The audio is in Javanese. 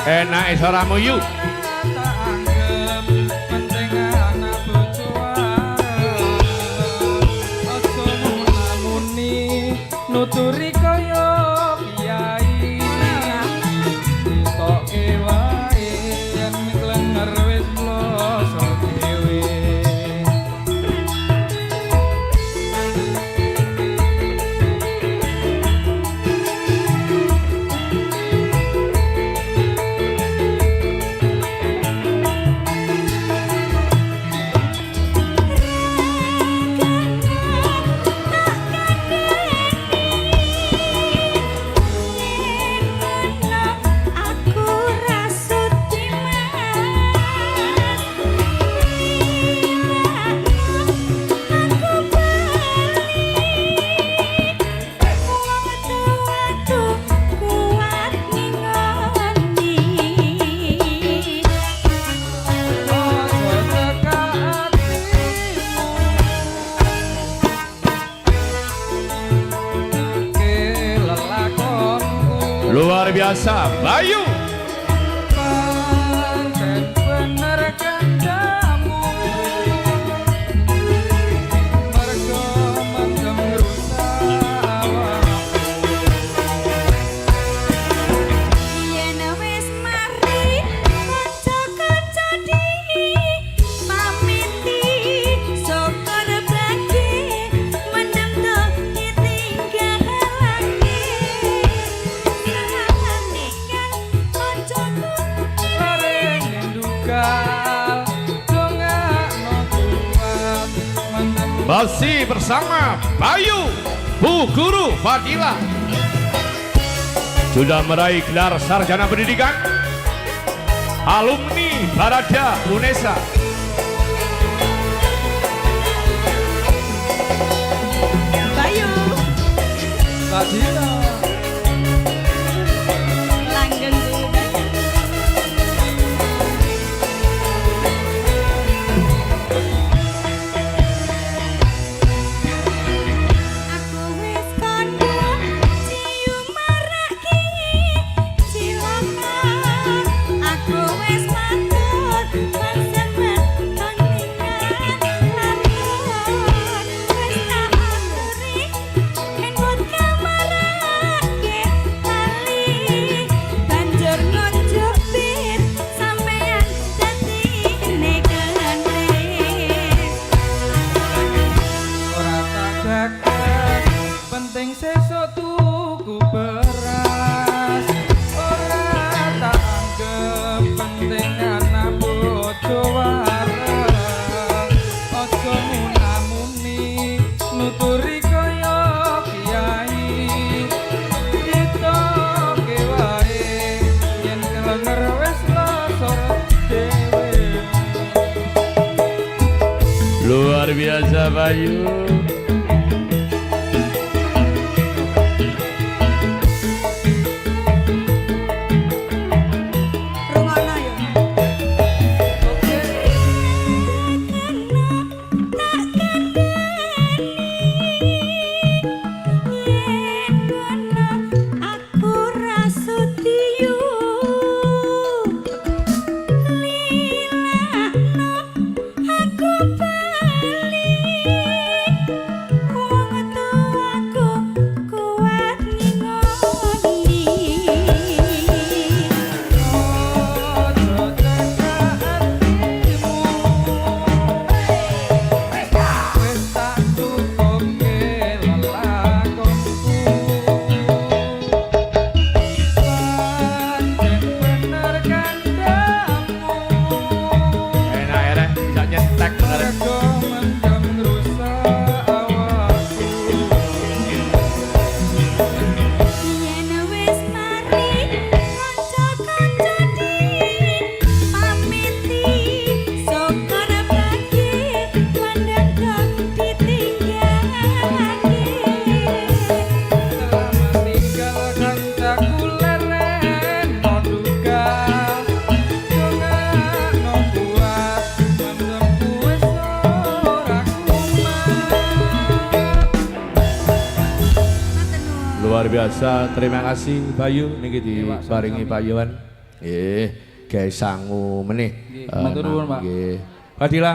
Enak suaramu yuk. Nuturi kaya kiai ditoke wae yen klenger wis mloso dhewe. Luar biasa, Bayu. Panten bener kandamu, mergo mendem rusak awakmu. Yen wis mari kanca-kanca di pamiti syukur bagi mendem to ditinggalake. Masih bersama Bayu, Bu Guru Fadila. Sudah meraih gelar sarjana pendidikan, alumni Barada UNESA. Bayu Fadila langgeng dulu Bayu. Aku wis kandha cium maraki cilaka. Aku wis matur panjenengan kontingan lakon. Wis tak aturi enbut kamarake lali. Banjur ngunjuk bir sampeyan dadi negane. ora tak gagal, penting sesuk tuku beras. Ora tak anggap penting anak bojo wareng. Aja munamuni nuturi kaya kiai ditoke wae yen klenger wis losor dhewe. Luar biasa Bayu. Rungokno yo. Aku rasudiyu lilakno aku bali Luar biasa, terima kasih Bayu niki Pak, diparingi sami-sami. payuan. Nggih, gawe sangu meneh. Nggih, matur nuwun, Pak. Nggih. Fadila